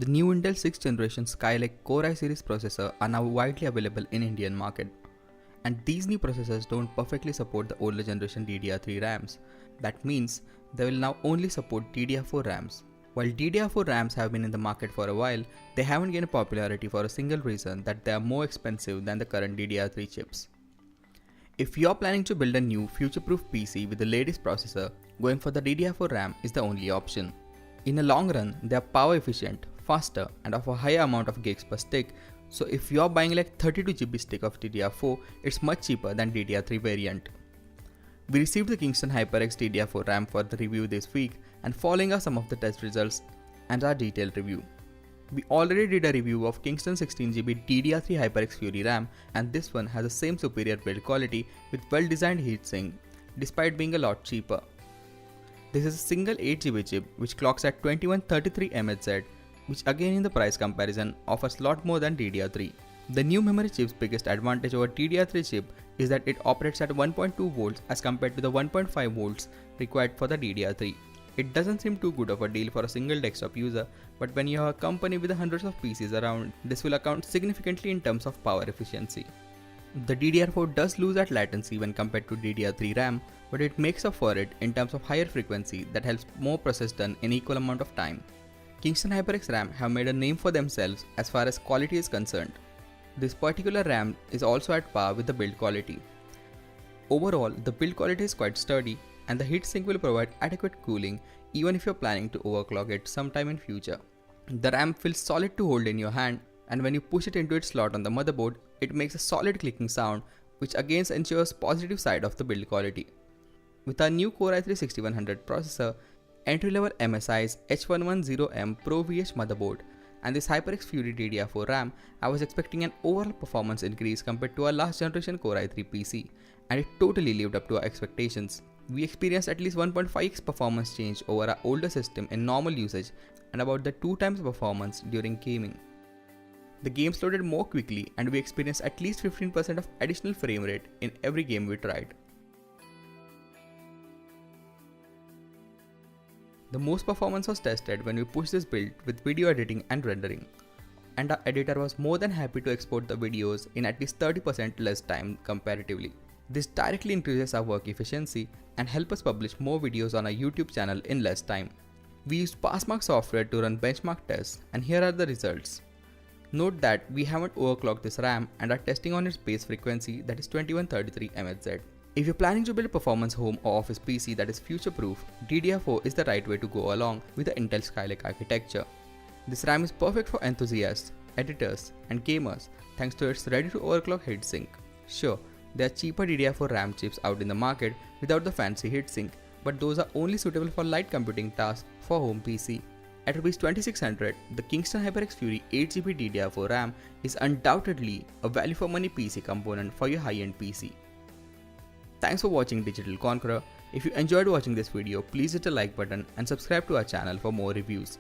The new Intel 6th generation Skylake Core i series processor are now widely available in Indian market. And these new processors don't perfectly support the older generation DDR3 RAMs. That means they will now only support DDR4 RAMs. While DDR4 RAMs have been in the market for a while, they haven't gained popularity for a single reason, that they are more expensive than the current DDR3 chips. If you're planning to build a new future-proof PC with the latest processor, going for the DDR4 RAM is the only option. In the long run, they are power efficient, faster, and offer a higher amount of gigs per stick, so if you're buying like 32GB stick of DDR4, it's much cheaper than DDR3 variant. We received the Kingston HyperX DDR4 RAM for the review this week, and following are some of the test results and our detailed review. We already did a review of Kingston 16GB DDR3 HyperX Fury RAM, and this one has the same superior build quality with well-designed heatsink, despite being a lot cheaper. This is a single 8GB chip which clocks at 2133 MHz, which again in the price comparison offers lot more than DDR3. The new memory chip's biggest advantage over DDR3 chip is that it operates at 1.2 volts as compared to the 1.5 volts required for the DDR3. It doesn't seem too good of a deal for a single desktop user, but when you have a company with hundreds of PCs around, this will account significantly in terms of power efficiency. The DDR4 does lose at latency when compared to DDR3 RAM, but it makes up for it in terms of higher frequency that helps more process done in equal amount of time. Kingston HyperX RAM have made a name for themselves as far as quality is concerned. This particular RAM is also at par with the build quality. Overall, the build quality is quite sturdy, and the heatsink will provide adequate cooling even if you're planning to overclock it sometime in future. The RAM feels solid to hold in your hand, and when you push it into its slot on the motherboard, it makes a solid clicking sound, which again ensures positive side of the build quality. With our new Core i3-6100 processor, entry-level MSI's H110M Pro VH motherboard, and this HyperX Fury DDR4 RAM, I was expecting an overall performance increase compared to our last generation Core i3 PC, and it totally lived up to our expectations. We experienced at least 1.5x performance change over our older system in normal usage and about the 2 times performance during gaming. The games loaded more quickly, and we experienced at least 15% of additional frame rate in every game we tried. The most performance was tested when we pushed this build with video editing and rendering, and our editor was more than happy to export the videos in at least 30% less time comparatively. This directly increases our work efficiency and helps us publish more videos on our YouTube channel in less time. We used Passmark software to run benchmark tests, and here are the results. Note that we haven't overclocked this RAM and are testing on its base frequency, that is 2133 MHz. If you're planning to build a performance home or office PC that is future-proof, DDR4 is the right way to go along with the Intel Skylake architecture. This RAM is perfect for enthusiasts, editors, and gamers thanks to its ready-to-overclock heatsink. Sure, there are cheaper DDR4 RAM chips out in the market without the fancy heatsink, but those are only suitable for light computing tasks for home PC. At Rs 2600, the Kingston HyperX Fury 8GB DDR4 RAM is undoubtedly a value for money PC component for your high-end PC. Thanks for watching Digital Conqueror. If you enjoyed watching this video, please hit the like button and subscribe to our channel for more reviews.